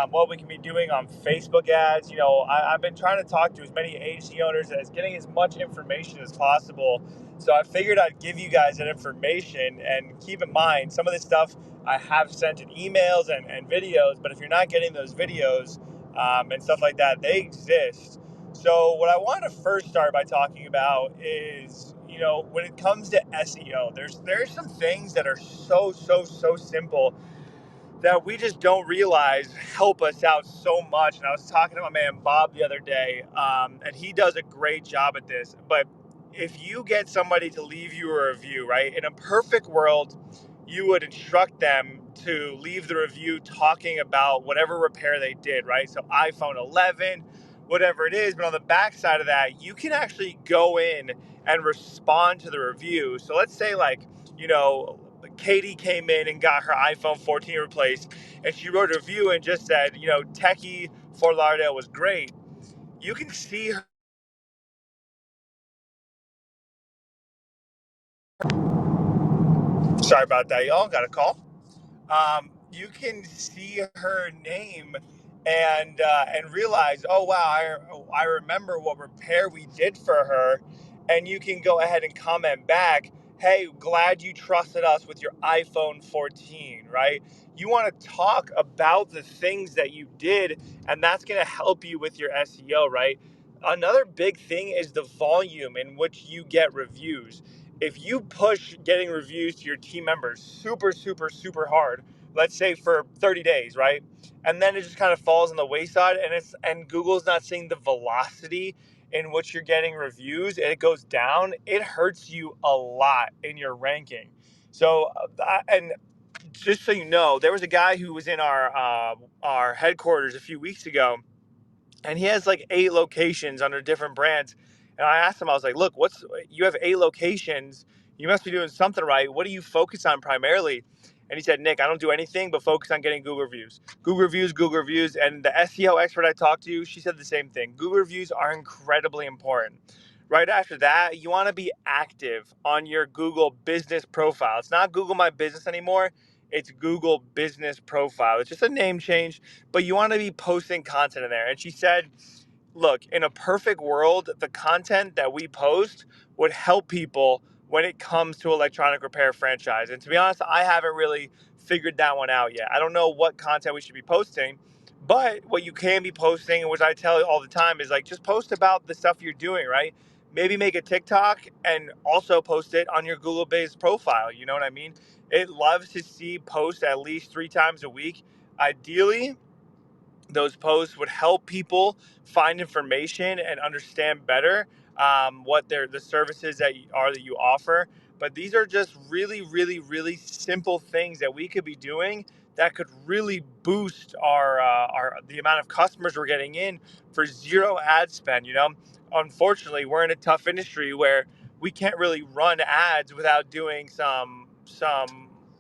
what we can be doing on Facebook ads. I've been trying to talk to as many agency owners as getting as much information as possible. So I figured I'd give you guys that information, and keep in mind some of this stuff I have sent in emails and videos, but if you're not getting those videos and stuff like that, they exist. So what I want to first start by talking about is, when it comes to SEO, there's some things that are so simple that we just don't realize help us out so much. And I was talking to my man Bob the other day, and he does a great job at this. But if you get somebody to leave you a review, right, in a perfect world, you would instruct them to leave the review talking about whatever repair they did, right? So iPhone 11, whatever it is. But on the back side of that, you can actually go in and respond to the review. So let's say, like, Katie came in and got her iPhone 14 replaced, and she wrote a review and just said, Techy Fort Lauderdale was great. You can see her. Sorry about that, y'all. Got a call. You can see her name and realize, oh wow, I remember what repair we did for her, and you can go ahead and comment back, hey, glad you trusted us with your iPhone 14, right? You want to talk about the things that you did, and that's going to help you with your SEO, right? Another big thing is the volume in which you get reviews. If you push getting reviews to your team members super hard, let's say for 30 days, right? And then it just kind of falls on the wayside, and Google's not seeing the velocity in which you're getting reviews, and it goes down, it hurts you a lot in your ranking. So, and just so you know, there was a guy who was in our headquarters a few weeks ago, and he has like 8 locations under different brands. And I asked him, I was like, look, you have 8 locations. You must be doing something right. What do you focus on primarily? And he said, Nick, I don't do anything but focus on getting Google reviews. Google reviews, Google reviews. And the SEO expert I talked to, she said the same thing. Google reviews are incredibly important. Right after that, you want to be active on your Google business profile. It's not Google My Business anymore. It's Google Business Profile. It's just a name change, but you want to be posting content in there. And she said, look, in a perfect world, the content that we post would help people when it comes to electronic repair franchise. And to be honest, I haven't really figured that one out yet. I don't know what content we should be posting, but what you can be posting, and which I tell you all the time, is like, just post about the stuff you're doing, right? Maybe make a TikTok and also post it on your Google based profile. You know what I mean? It loves to see posts at least 3 times a week. Ideally, those posts would help people find information and understand better what the services that you offer. But these are just really simple things that we could be doing that could really boost our the amount of customers we're getting in for zero ad spend. Unfortunately, we're in a tough industry where we can't really run ads without doing some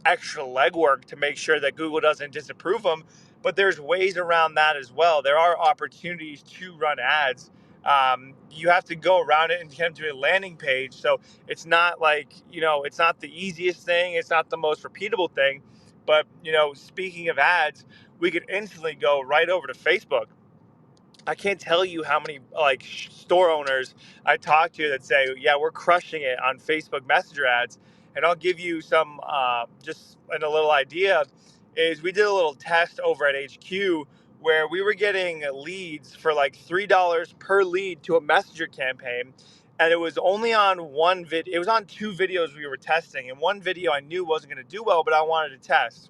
extra legwork to make sure that Google doesn't disapprove them, but there's ways around that as well. There are opportunities to run ads. You have to go around it and come to a landing page. So it's not like, it's not the easiest thing. It's not the most repeatable thing. But, speaking of ads, we could instantly go right over to Facebook. I can't tell you how many like store owners I talk to that say, "Yeah, we're crushing it on Facebook Messenger ads." And I'll give you some just a little idea. Is we did a little test over at HQ where we were getting leads for like $3 per lead to a Messenger campaign, and it was only on one vid. It was on 2 videos we were testing, and one video I knew wasn't going to do well, but I wanted to test.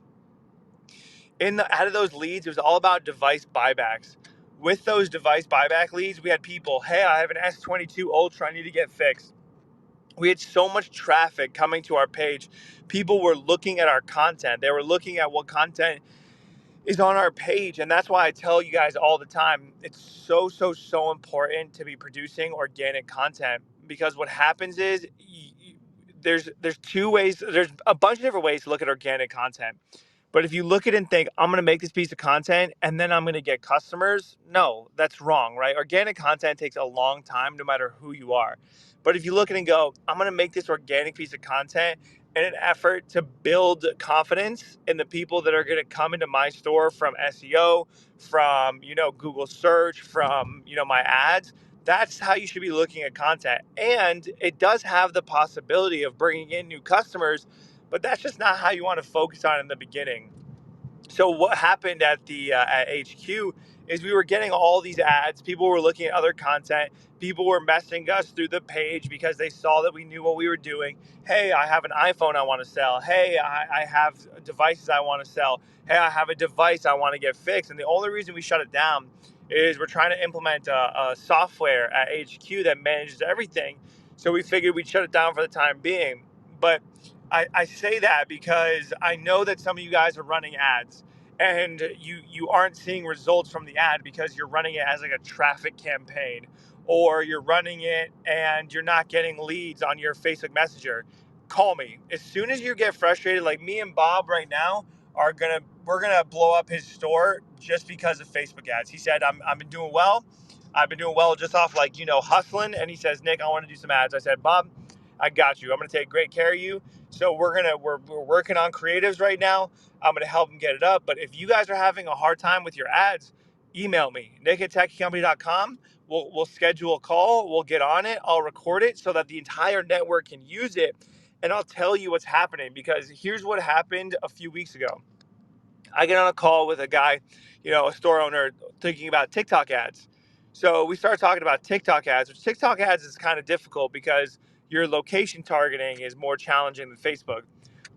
Out of those leads, it was all about device buybacks. With those device buyback leads, we had people, hey, I have an S22 Ultra I need to get fixed. We had so much traffic coming to our page. People were looking at our content. They were looking at what content is on our page. And that's why I tell you guys all the time, it's so important to be producing organic content, because what happens is there's 2 ways, there's a bunch of different ways to look at organic content. But if you look at it and think, I'm going to make this piece of content and then I'm going to get customers, no, that's wrong, right? Organic content takes a long time no matter who you are. But if you look at it and go, I'm going to make this organic piece of content in an effort to build confidence in the people that are going to come into my store from SEO, from, Google search, from, my ads. That's how you should be looking at content. And it does have the possibility of bringing in new customers, but that's just not how you want to focus on in the beginning. So what happened at HQ is we were getting all these ads. People were looking at other content. People were messaging us through the page because they saw that we knew what we were doing. Hey, I have an iPhone I want to sell. Hey, I have devices I want to sell. Hey, I have a device I want to get fixed. And the only reason we shut it down is we're trying to implement a software at HQ that manages everything. So we figured we'd shut it down for the time being. But I say that because I know that some of you guys are running ads and you aren't seeing results from the ad because you're running it as like a traffic campaign, or you're running it and you're not getting leads on your Facebook Messenger. Call me. As soon as you get frustrated, like me and Bob right now we're gonna blow up his store just because of Facebook ads. He said, I've been doing well. I've been doing well just off hustling. And he says, Nick, I want to do some ads. I said, Bob, I got you. I'm gonna take great care of you. So we're working on creatives right now. I'm gonna help them get it up. But if you guys are having a hard time with your ads, email me, nick@techycompany.com. We'll schedule a call. We'll get on it. I'll record it so that the entire network can use it, and I'll tell you what's happening. Because here's what happened a few weeks ago. I get on a call with a guy, a store owner, thinking about TikTok ads. So we start talking about TikTok ads, which TikTok ads is kind of difficult because your location targeting is more challenging than Facebook.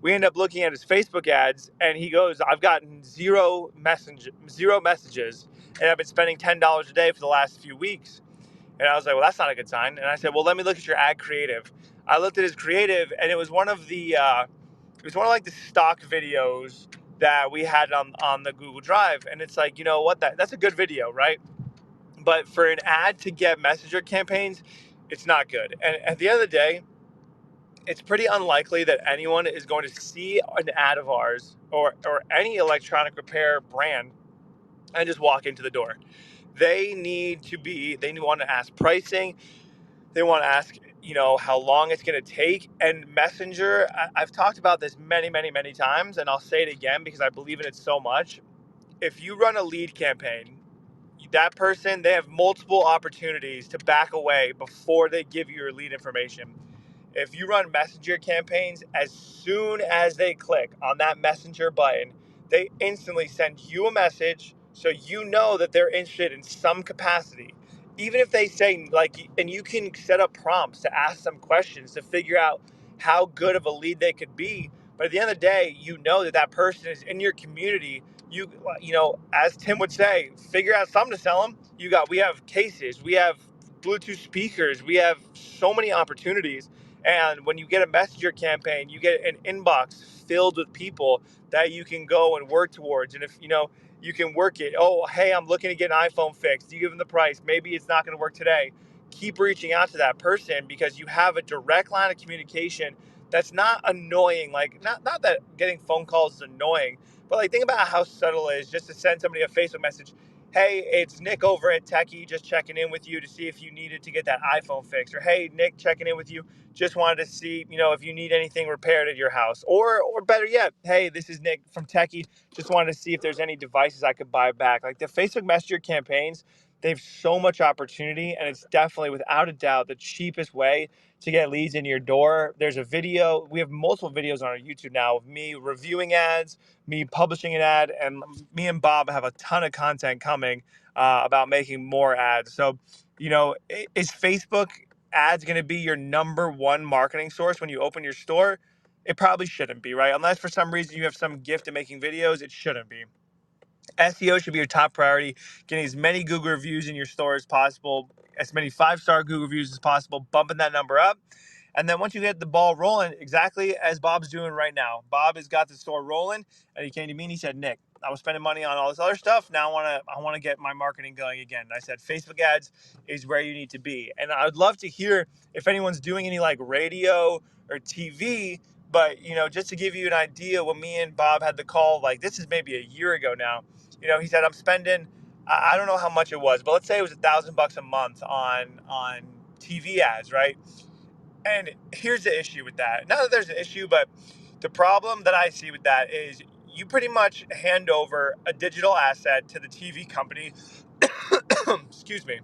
We end up looking at his Facebook ads, and he goes, I've gotten zero messages, and I've been spending $10 a day for the last few weeks. And I was like, well, that's not a good sign. And I said, well, let me look at your ad creative. I looked at his creative, and it was one of the stock videos that we had on the Google Drive. And it's like, you know what, that's a good video, right? But for an ad to get messenger campaigns, it's not good. And at the end of the day, it's pretty unlikely that anyone is going to see an ad of ours or any electronic repair brand and just walk into the door. They want to ask pricing. They want to ask, how long it's going to take. And Messenger, I've talked about this many, many, many times, and I'll say it again because I believe in it so much. If you run a lead campaign, that person, they have multiple opportunities to back away before they give you your lead information. If you run messenger campaigns, as soon as they click on that messenger button, they instantly send you a message so you know that they're interested in some capacity. Even if they say, and you can set up prompts to ask them questions to figure out how good of a lead they could be. But at the end of the day, you know that person is in your community. As Tim would say, figure out something to sell them. We have cases, we have Bluetooth speakers, we have so many opportunities. And when you get a messenger campaign, you get an inbox filled with people that you can go and work towards. And if you can work it. Oh, hey, I'm looking to get an iPhone fixed. You give them the price. Maybe it's not going to work today. Keep reaching out to that person because you have a direct line of communication that's not annoying. Like not that getting phone calls is annoying, but think about how subtle it is just to send somebody a Facebook message. Hey, it's Nick over at Techy, just checking in with you to see if you needed to get that iPhone fixed. Or hey, Nick, checking in with you. Just wanted to see, if you need anything repaired at your house. Or better yet, hey, this is Nick from Techy. Just wanted to see if there's any devices I could buy back. Like the Facebook Messenger campaigns, they have so much opportunity, and it's definitely, without a doubt, the cheapest way to get leads in your door. There's a video. We have multiple videos on our YouTube now of me reviewing ads, me publishing an ad, and me and Bob have a ton of content coming about making more ads. So, is Facebook ads going to be your number one marketing source when you open your store? It probably shouldn't be, right? Unless for some reason you have some gift of making videos, it shouldn't be. SEO should be your top priority. Getting as many Google reviews in your store as possible, as many 5-star Google reviews as possible, bumping that number up. And then once you get the ball rolling, exactly as Bob's doing right now, Bob has got the store rolling, and he came to me and he said, Nick, I was spending money on all this other stuff. Now I want to get my marketing going again. And I said, Facebook ads is where you need to be. And I would love to hear if anyone's doing any radio or TV. But, just to give you an idea, when me and Bob had the call, this is maybe a year ago now, he said, I'm spending, I don't know how much it was, but let's say it was $1,000 a month on TV ads, right? And here's the issue with that. Not that there's an issue, but the problem that I see with that is you pretty much hand over a digital asset to the TV company, excuse me,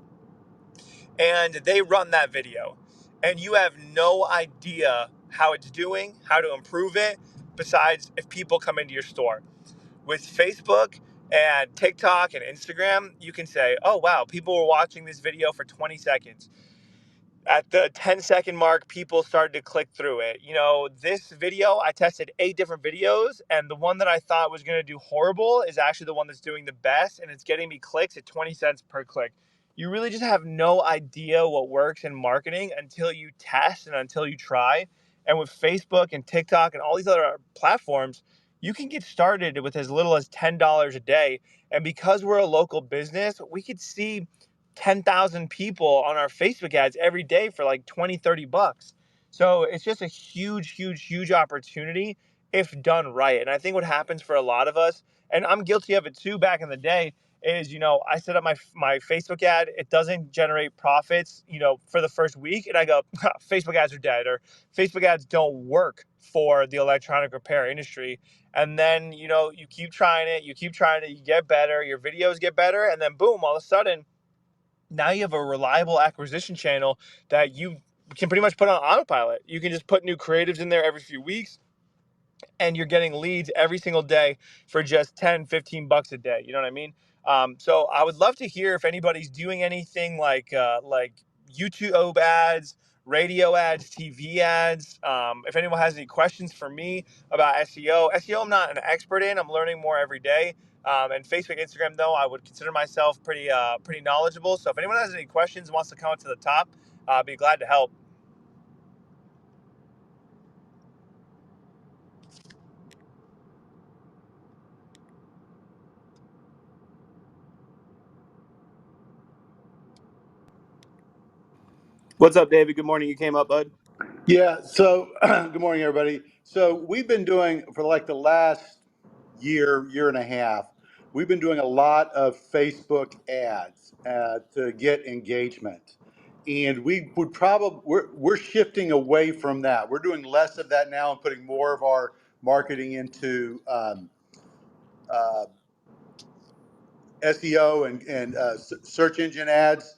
and they run that video. And you have no idea how it's doing, how to improve it, besides if people come into your store. With Facebook and TikTok and Instagram, you can say, oh, wow, people were watching this video for 20 seconds. At the 10-second mark, people started to click through it. This video, I tested 8 different videos, and the one that I thought was going to do horrible is actually the one that's doing the best, and it's getting me clicks at 20 cents per click. You really just have no idea what works in marketing until you test and until you try. And with Facebook and TikTok and all these other platforms, you can get started with as little as $10 a day. And because we're a local business, we could see 10,000 people on our Facebook ads every day for like 20, 30 bucks. So it's just a huge, huge, huge opportunity if done right. And I think what happens for a lot of us, and I'm guilty of it too back in the day, is, I set up my Facebook ad. It doesn't generate profits, for the first week. And I go, Facebook ads are dead, or Facebook ads don't work for the electronic repair industry. And then, you keep trying it, you get better, your videos get better. And then boom, all of a sudden, now you have a reliable acquisition channel that you can pretty much put on autopilot. You can just put new creatives in there every few weeks, and you're getting leads every single day for just 10, 15 bucks a day. You know what I mean? So I would love to hear if anybody's doing anything like YouTube ads, radio ads, TV ads. If anyone has any questions for me about SEO. SEO I'm not an expert in. I'm learning more every day. And Facebook, Instagram, though, I would consider myself pretty knowledgeable. So if anyone has any questions, wants to come up to the top, I'd be glad to help. What's up, David? Good morning. You came up, bud. Yeah, so good morning, everybody. So we've been doing for like the last year and a half, we've been doing a lot of Facebook ads to get engagement. And we would probably, we're shifting away from that. We're doing less of that now and putting more of our marketing into uh, SEO and search engine ads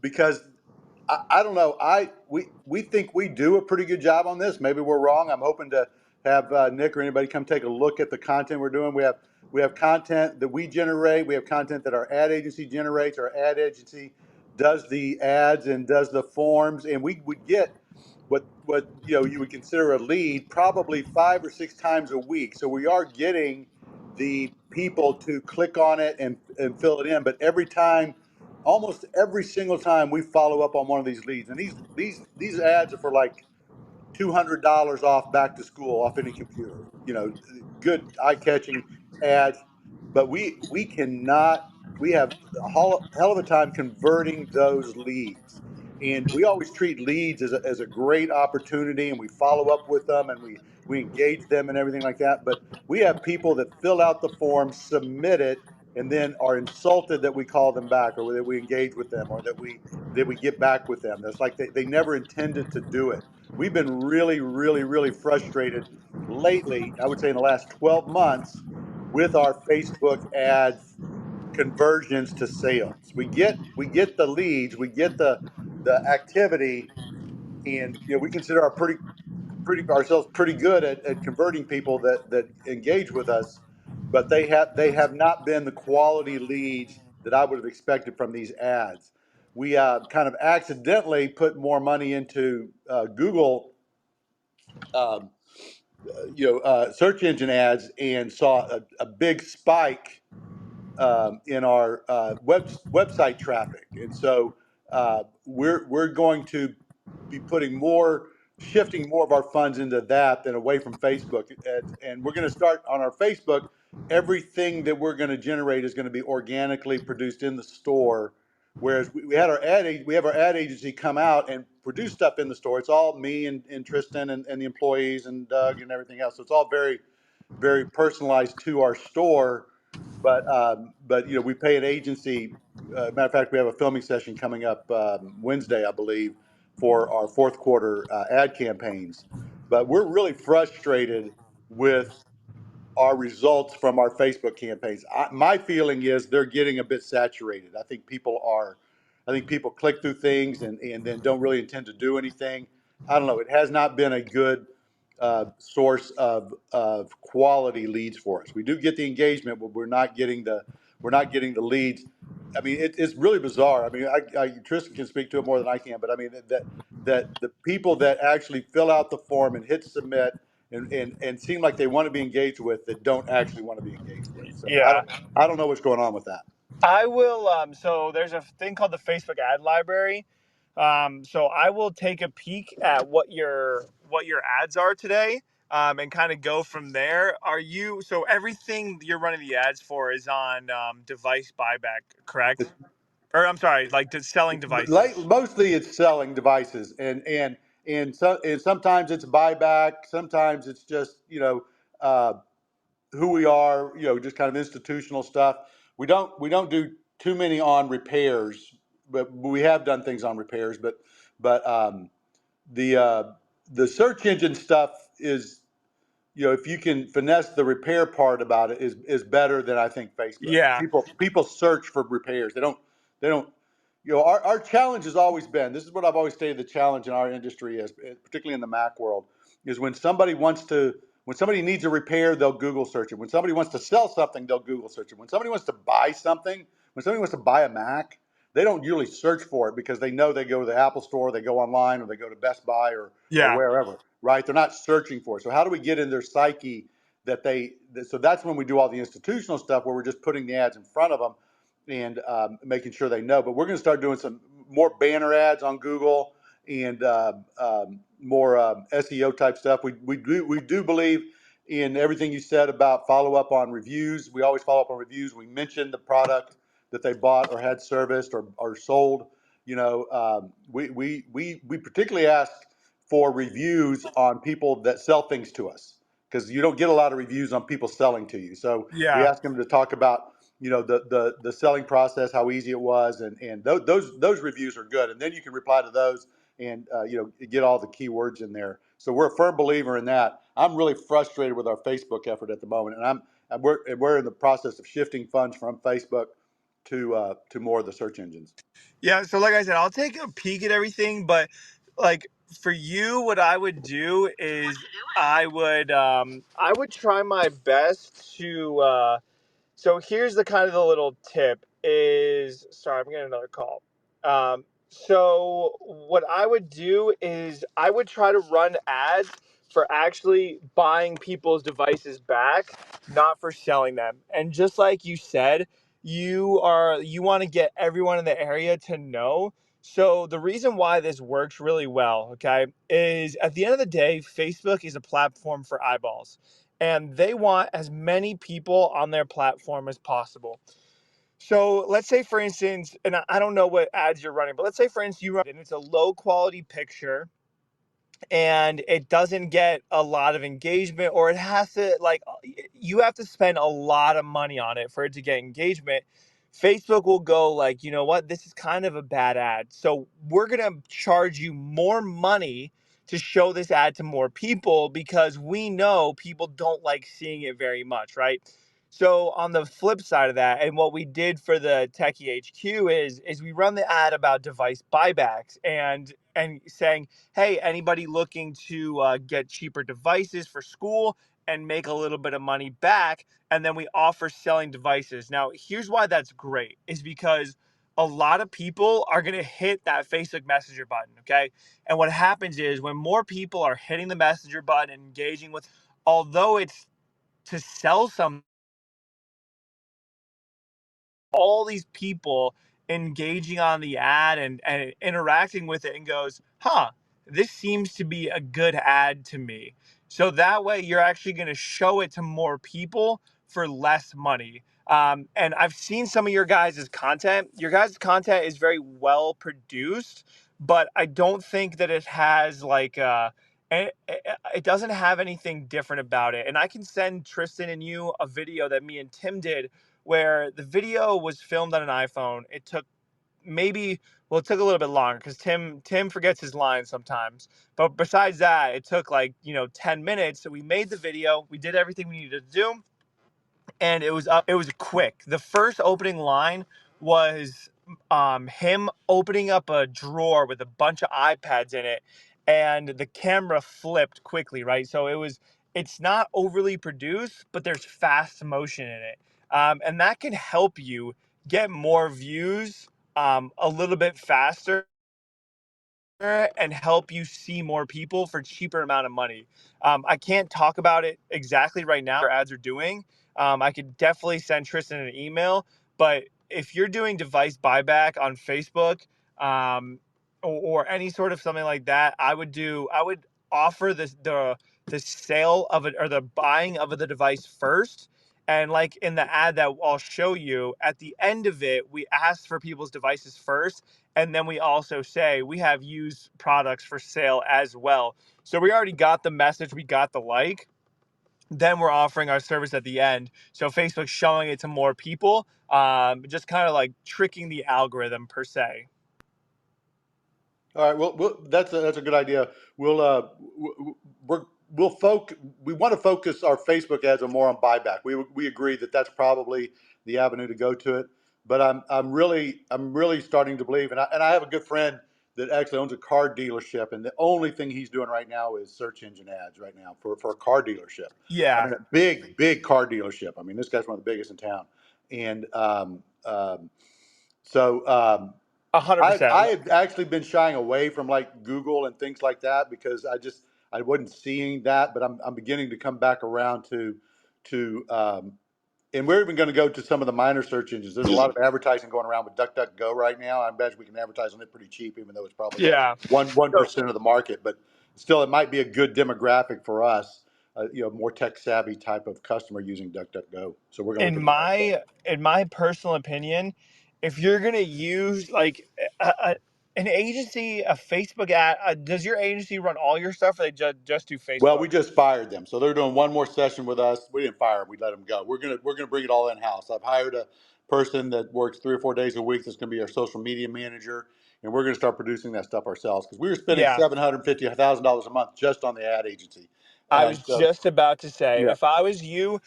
because I don't know. We think we do a pretty good job on this. Maybe we're wrong. I'm hoping to have Nick or anybody come take a look at the content we're doing. We have content that we generate. We have content that our ad agency generates. Our ad agency does the ads and does the forms, and we would get what you would consider a lead probably 5 or 6 times a week. So we are getting the people to click on it and fill it in. But every time, almost every single time, we follow up on one of these leads, and these ads are for like $200 off back to school off any computer. Good eye catching ads, but we cannot. We have a hell of a time converting those leads, and we always treat leads as a great opportunity, and we follow up with them, and we engage them and everything like that. But we have people that fill out the form, submit it, and then are insulted that we call them back, or that we engage with them, or that we get back with them. That's like they never intended to do it. We've been really, really, really frustrated lately, I would say in the last 12 months, with our Facebook ads conversions to sales. We get the leads, we get the activity, and we consider ourselves pretty good at converting people that engage with us, but they have not been the quality leads that I would have expected from these ads. We kind of accidentally put more money into Google um, search engine ads and saw a big spike in our website traffic, and so we're going to be shifting more of our funds into that than away from Facebook, and we're going to start on our Facebook. Everything that we're going to generate is going to be organically produced in the store. Whereas we have our ad agency come out and produce stuff in the store. It's all me and Tristan and the employees and Doug and everything else. So it's all very, very personalized to our store, but we pay an agency. Matter of fact, we have a filming session coming up Wednesday, I believe, for our fourth quarter ad campaigns. But we're really frustrated with our results from our Facebook campaigns. My feeling is they're getting a bit saturated. I think people click through things and then don't really intend to do anything. I don't know. It has not been a good source of quality leads for us. We do get the engagement, but we're not getting the leads. I mean, it's really bizarre. I mean, Tristan can speak to it more than I can, but I mean that the people that actually fill out the form and hit submit and seem like they want to be engaged with that don't actually want to be engaged with. So Yeah. I don't know what's going on with that. I will. So there's a thing called the Facebook ad library. So I will take a peek at what your ads are today, and kind of go from there. Are you so everything you're running the ads for is on device buyback, correct? It's, Or I'm sorry, like selling devices. Mostly it's selling devices and sometimes it's buyback. Sometimes it's just uh, who we are. Just kind of institutional stuff. We don't do too many on repairs, but we have done things on repairs. But the uh, the search engine stuff is if you can finesse the repair part about it is better than I think Facebook. Yeah, People search for repairs. They don't. Our challenge has always been, this is what I've always stated the challenge in our industry is, particularly in the Mac world, is when somebody needs a repair, they'll Google search it. When somebody wants to sell something, they'll Google search it. When somebody wants to buy something, when somebody wants to buy a Mac, they don't usually search for it because they know they go to the Apple store, they go online, or they go to Best Buy or yeah. wherever, right? They're not searching for it. So how do we get in their psyche so that's when we do all the institutional stuff where we're just putting the ads in front of them and making sure they know. But we're going to start doing some more banner ads on Google and more SEO type stuff. We do believe in everything you said about follow up on reviews. We always follow up on reviews. We mention the product that they bought or had serviced or sold. We particularly ask for reviews on people that sell things to us because you don't get a lot of reviews on people selling to you. So we Yeah. ask them to talk about the selling process, how easy it was, and those reviews are good, and then you can reply to those and get all the keywords in there. So we're a firm believer in that. I'm really frustrated with our Facebook effort at the moment, and we're in the process of shifting funds from Facebook to more of the search engines. Yeah, so like I said, I'll take a peek at everything, but like for you, what I would do is I would try my best to so here's the kind of the little tip is sorry, I'm getting another call. So what I would do is I would try to run ads for actually buying people's devices back, not for selling them. And just like you said, you want to get everyone in the area to know. So the reason why this works really well, okay, is at the end of the day, Facebook is a platform for eyeballs and they want as many people on their platform as possible. So let's say, for instance, and I don't know what ads you're running, but let's say, for instance, you run and it's a low quality picture and it doesn't get a lot of engagement, or it has to, like, you have to spend a lot of money on it for it to get engagement. Facebook will go like, you know what, this is kind of a bad ad, so we're going to charge you more money to show this ad to more people because we know people don't like seeing it very much, right? So on the flip side of that, and what we did for the Techy HQ is we run the ad about device buybacks and saying, hey, anybody looking to get cheaper devices for school and make a little bit of money back, and then we offer selling devices. Now here's why that's great, is because a lot of people are going to hit that Facebook Messenger button, okay? And what happens is when more people are hitting the Messenger button and engaging with, although it's to sell something, all these people engaging on the ad and interacting with it and goes, huh, this seems to be a good ad to me. So that way you're actually going to show it to more people for less money. And I've seen some of your guys' content. Your guys' content is very well produced, but I don't think that it has like it doesn't have anything different about it. And I can send Tristan and you a video that me and Tim did where the video was filmed on an iPhone. It took maybe, well, it took a little bit longer because Tim forgets his lines sometimes. But besides that, it took like 10 minutes. So we made the video, we did everything we needed to do, and it was quick. The first opening line was him opening up a drawer with a bunch of iPads in it, and the camera flipped quickly, right? So it's not overly produced, but there's fast motion in it, and that can help you get more views a little bit faster and help you see more people for cheaper amount of money. I can't talk about it exactly right now. Our ads are doing. I could definitely send Tristan an email, but if you're doing device buyback on Facebook, or any sort of something like that, I would offer the sale of it or the buying of the device first. And like in the ad that I'll show you, at the end of it, we ask for people's devices first, and then we also say we have used products for sale as well. So we already got the message, we got the like. Then we're offering our service at the end. So Facebook's showing it to more people, just kind of like tricking the algorithm per se. All right. Well, that's a good idea. We'll we're, we'll focus. We want to focus our Facebook ads on more on buyback. We agree that that's probably the avenue to go to it. But I'm really starting to believe, and I have a good friend that actually owns a car dealership, and the only thing he's doing right now is search engine ads right now for a car dealership. I Yeah, mean, a big car dealership. I mean, this guy's one of the biggest in town, and so. hundred I percent. had actually been shying away from like Google and things like that because I wasn't seeing that, but I'm beginning to come back around to and we're even going to go to some of the minor search engines. There's a lot of advertising going around with DuckDuckGo right now. I imagine we can advertise on it pretty cheap, even though it's probably Yeah. one So percent of the market. But still, it might be a good demographic for us. More tech savvy type of customer using DuckDuckGo. So we're going to look in into that as well. my personal opinion, if you're gonna use like an agency, a Facebook ad, does your agency run all your stuff, or they just do Well, Facebook? we just fired them, so they're doing one more session with us. We didn't fire them; we let them go. We're gonna bring it all in house. I've hired a person that works 3 or 4 days a week. That's gonna be our social media manager, and we're gonna start producing that stuff ourselves because we were spending Yeah. $750,000 a month just on the ad agency, I and was so just about to say, yeah. if I was you,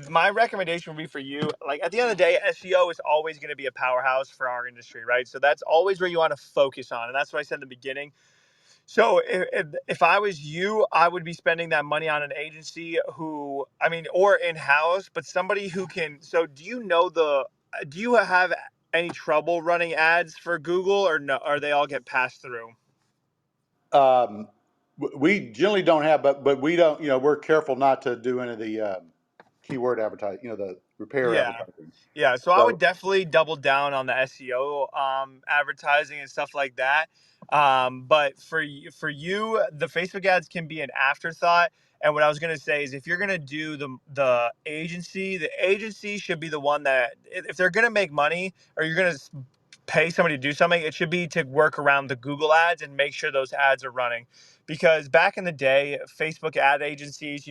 my recommendation would be for you. Like at the end of the day, SEO is always going to be a powerhouse for our industry, right? So that's always where you want to focus on, and that's what I said in the beginning. So if I was you, I would be spending that money on an agency who, I mean, or in house, but somebody who can. So do you have any trouble running ads for Google, or no? Or they all get passed through? Um, we generally don't have, but we don't. We're careful not to do any of the keyword advertising. The repair Yeah. advertising. Yeah, so I would So definitely double down on the SEO advertising and stuff like that. But for you, the Facebook ads can be an afterthought. And what I was gonna say is, if you're gonna do the agency should be the one that, if they're gonna make money, or you're gonna pay somebody to do something, it should be to work around the Google ads and make sure those ads are running. Because back in the day, Facebook ad agencies,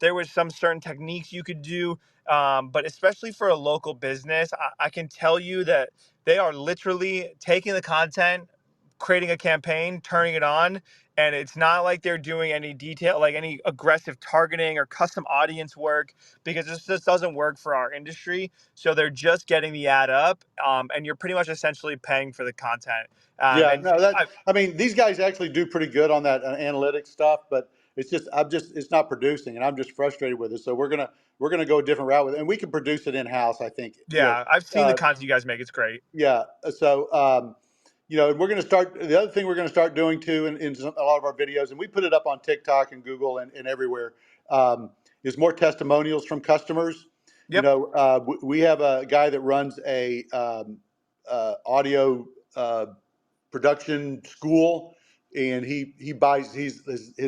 there was some certain techniques you could do, but especially for a local business, I can tell you that they are literally taking the content, creating a campaign, turning it on, and it's not like they're doing any detail, like any aggressive targeting or custom audience work, because this just doesn't work for our industry. So they're just getting the ad up, and you're pretty much essentially paying for the content. yeah, And no, I, I mean, these guys actually do pretty good on that analytics stuff, but it's not producing, and I'm just frustrated with it. So we're gonna go a different route with it, and we can produce it in house. I think, yeah, I've seen the uh, content you guys make. It's great. yeah. So, and we're gonna start. The other thing we're gonna start doing too, in a lot of our videos, and we put it up on TikTok and Google and everywhere, is more testimonials from customers. Yep. We have a guy that runs a audio. Production school, and he buys his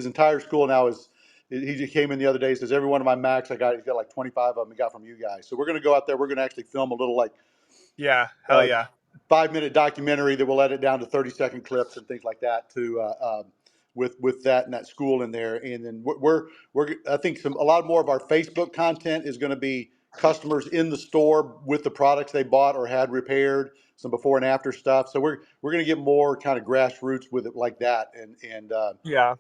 entire school now is. He just came in the other day. He says every one of my Macs he's got like 25 of them he got from you guys. So we're going to go out there. We're going to actually film a little like Yeah. Hell uh, yeah. 5 minute documentary that we'll edit down to 30-second clips and things like that to with that and that school in there. And then we're I think a lot more of our Facebook content is going to be customers in the store with the products they bought or had repaired, some before and after stuff. So we're going to get more kind of grassroots with it like that, and Yeah.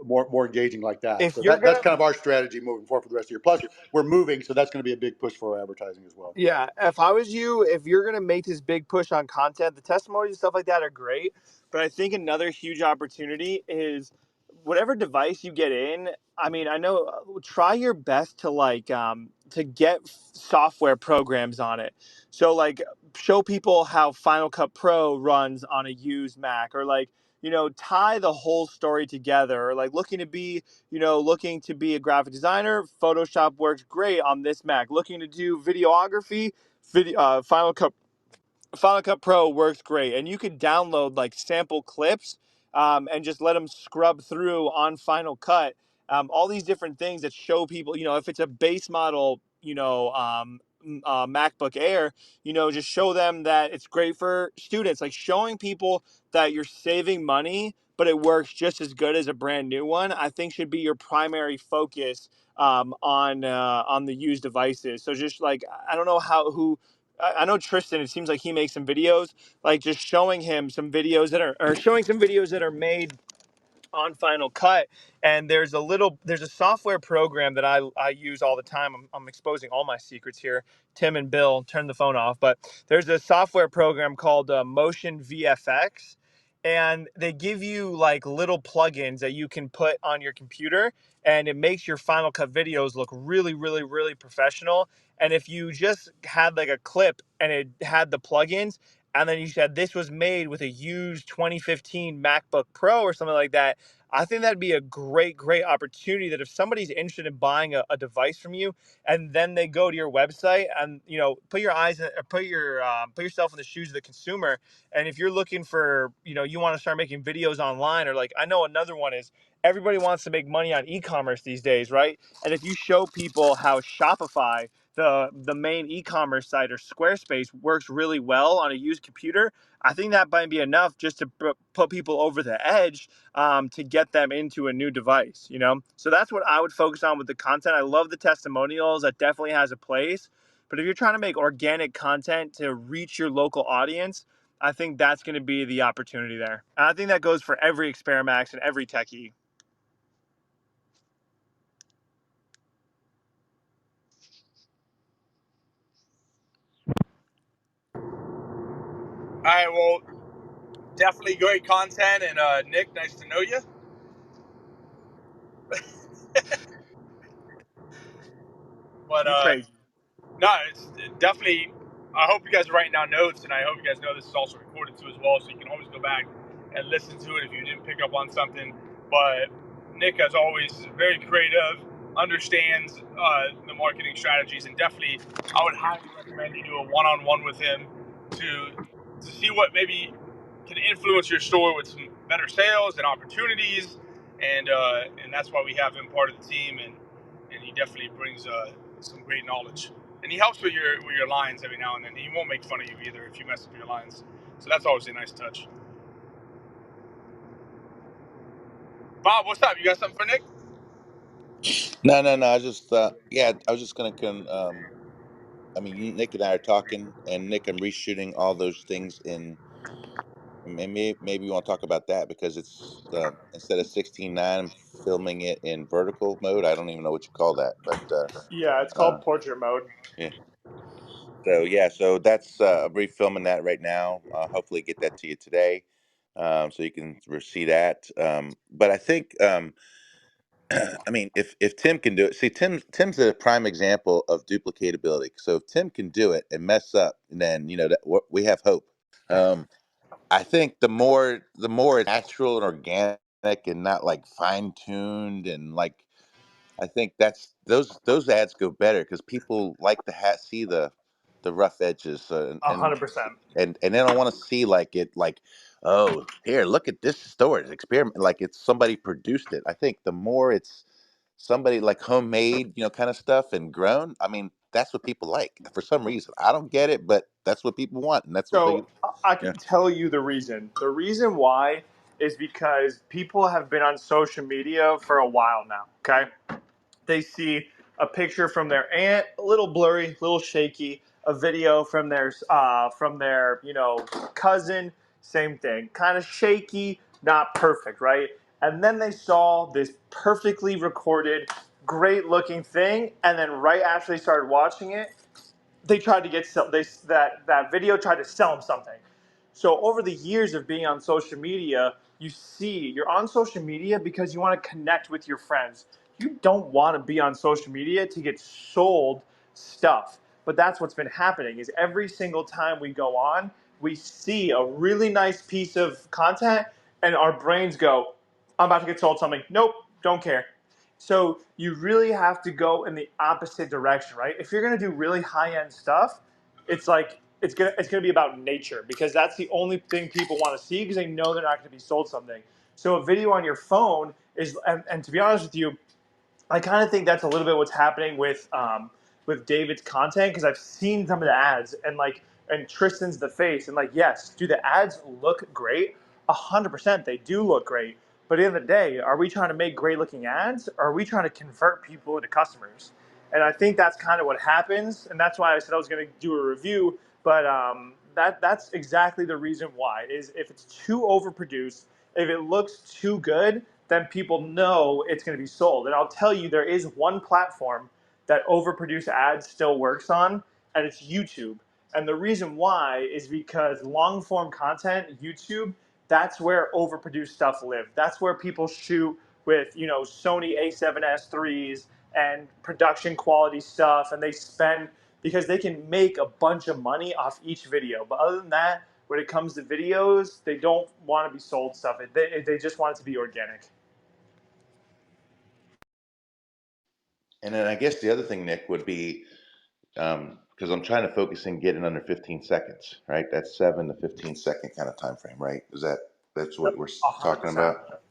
more engaging like that. If So you're that's gonna kind of our strategy moving forward for the rest of the year. Plus, we're moving, so that's going to be a big push for our advertising as well. Yeah, if I was you, if you're gonna make this big push on content, the testimonies and stuff like that are great. But I think another huge opportunity is whatever device you get in. I mean, I know try your best to to get software programs on it. So like show people how Final Cut Pro runs on a used Mac, or like tie the whole story together, or like looking to be a graphic designer, Photoshop works great on this Mac. Looking to do videography, Final Cut Pro works great, and you could download like sample clips and just let them scrub through on Final Cut. All these different things that show people, if it's a base model, MacBook Air, just show them that it's great for students. Like showing people that you're saving money, but it works just as good as a brand new one. I think should be your primary focus on the used devices. So just like I don't know how who I know Tristan. It seems like he makes some videos, like just showing him some videos that are, or showing some videos that are made on Final Cut. And there's a software program that I use all the time. I'm exposing all my secrets here. Tim and Bill, turn the phone off. But there's a software program called Motion VFX, and they give you like little plugins that you can put on your computer, and it makes your Final Cut videos look really, really, really professional. And if you just had like a clip and it had the plugins, and then you said this was made with a used 2015 MacBook Pro or something like that, I think that'd be a great, great opportunity. That if somebody's interested in buying a device from you, and then they go to your website, and put yourself in the shoes of the consumer, and if you're looking for, you want to start making videos online, or like I know another one is everybody wants to make money on e-commerce these days, right? And if you show people how Shopify, the main e-commerce site, or Squarespace works really well on a used computer, I think that might be enough just to put people over the edge, to get them into a new device. So that's what I would focus on with the content. I love the testimonials. That definitely has a place. But if you're trying to make organic content to reach your local audience, I think that's going to be the opportunity there. And I think that goes for every Experamax and every Techy. All right, well, definitely great content. And Nick, nice to know you. But You crazy. no, it's definitely. I hope you guys are writing down notes, and I hope you guys know this is also recorded too as well, so you can always go back and listen to it if you didn't pick up on something. But Nick, as always, is very creative, understands the marketing strategies, and definitely, I would highly recommend you do a one-on-one with him to see what maybe can influence your store with some better sales and opportunities, and that's why we have him part of the team, and he definitely brings some great knowledge. And he helps with your lines every now and then. He won't make fun of you either if you mess up your lines. So that's always a nice touch. Bob, what's up? You got something for Nick? No. I just yeah, I was just gonna I mean, Nick and I are talking, and Nick, I'm reshooting all those things in. Maybe you want to talk about that because it's instead of 16:9, I'm filming it in vertical mode. I don't even know what you call that, but Yeah, it's uh, called portrait mode. yeah. So that's I'm refilming that right now. Hopefully, get that to you today, so you can see that. But I think I mean, if Tim can do it, see, Tim's a prime example of duplicatability. So if Tim can do it and mess up, then that we have hope. Um, I think the more it's natural and organic and not like fine tuned and like I think that's those ads go better because people like to see the rough edges, A hundred percent. and they don't want to see like it like, oh, here, look at this store, it's experiment, like it's somebody produced it. I think the more it's somebody like homemade, kind of stuff and grown, I mean, that's what people like for some reason. I don't get it, but that's what people want, and that's what they. So I Yeah. can tell you the reason. The reason why is because people have been on social media for a while now. Okay, they see a picture from their aunt, a little blurry, a little shaky, a video from their cousin, same thing, kind of shaky, not perfect, right? And then they saw this perfectly recorded, great looking thing, and then right after they started watching it, they tried to get that video tried to sell them something. So over the years of being on social media, you're on social media because you want to connect with your friends. You don't want to be on social media to get sold stuff. But that's what's been happening is every single time we go on, we see a really nice piece of content and our brains go, I'm about to get sold something. Nope, don't care. So you really have to go in the opposite direction, right? If you're gonna do really high end stuff, it's like it's gonna be about nature because that's the only thing people want to see because they know they're not gonna be sold something. So a video on your phone is, and to be honest with you, I kind of think that's a little bit what's happening with David's content because I've seen some of the ads and Tristan's the face and yes, do the ads look great? 100%, they do look great. But at the end of the day, are we trying to make great looking ads or are we trying to convert people into customers? And I think that's kind of what happens, and that's why I said I was going to do a review. But that's exactly the reason why is if it's too overproduced, if it looks too good, then people know it's going to be sold. And I'll tell you, there is one platform that overproduced ads still works on, and it's YouTube. And the reason why is because long form content, YouTube, that's where overproduced stuff lives. That's where people shoot with, Sony A7S IIIs and production quality stuff, and they spend because they can make a bunch of money off each video. But other than that, when it comes to videos, they don't want to be sold stuff. They just want it to be organic. And then I guess the other thing, Nick, would be because I'm trying to focus and get in under 15 seconds, right? That's 7 to 15 second kind of time frame, right? That's what we're talking 100%. about?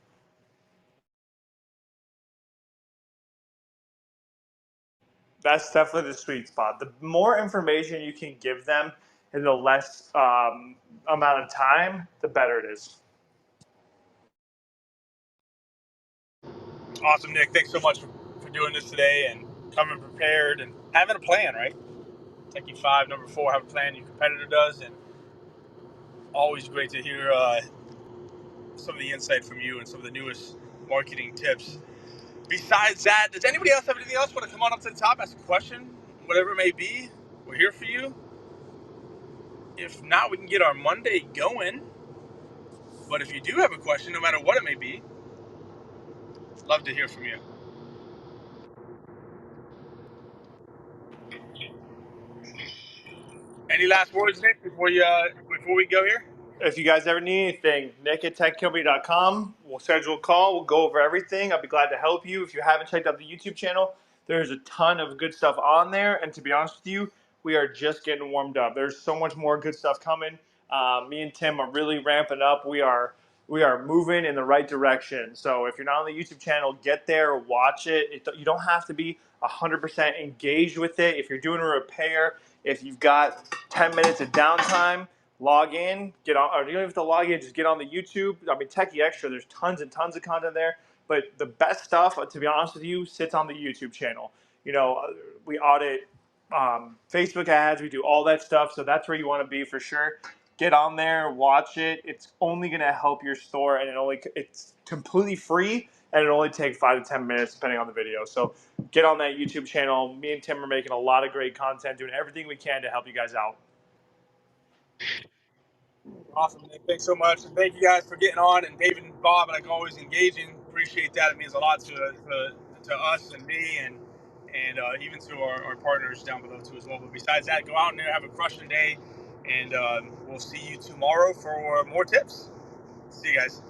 That's definitely the sweet spot. The more information you can give them in the less amount of time, the better it is. Awesome, Nick. Thanks so much for doing this today and coming prepared and having a plan, right? Techy 5, number 4, have a plan. Your competitor does, and always great to hear some of the insight from you and some of the newest marketing tips. Besides that, does anybody else have anything else? Want to come on up to the top, ask a question, whatever it may be? We're here for you. If not, we can get our Monday going. But if you do have a question, no matter what it may be, love to hear from you. Any last words, Nick, before we go here? If you guys ever need anything, Nick at techcompany.com. We'll schedule a call. We'll go over everything. I'll be glad to help you. If you haven't checked out the YouTube channel, there's a ton of good stuff on there. And to be honest with you, we are just getting warmed up. There's so much more good stuff coming. Me and Tim are really ramping up. We are moving in the right direction. So if you're not on the YouTube channel, get there, watch it. You don't have to be 100% engaged with it. If you're doing a repair, if you've got 10 minutes of downtime, log in, get on, or you don't have to log in, just get on the YouTube. I mean, Techy Extra, there's tons and tons of content there. But the best stuff, to be honest with you, sits on the YouTube channel. We audit Facebook ads, we do all that stuff. So that's where you want to be for sure. Get on there, watch it. It's only going to help your store, and it's completely free, and it only takes 5 to 10 minutes depending on the video. So get on that YouTube channel. Me and Tim are making a lot of great content, doing everything we can to help you guys out. Awesome, Nick. Thanks so much. And thank you guys for getting on. And David and Bob, like always, engaging. Appreciate that. It means a lot to us and me and even to our partners down below, too, as well. But besides that, go out and have a crushing day. And we'll see you tomorrow for more tips. See you guys.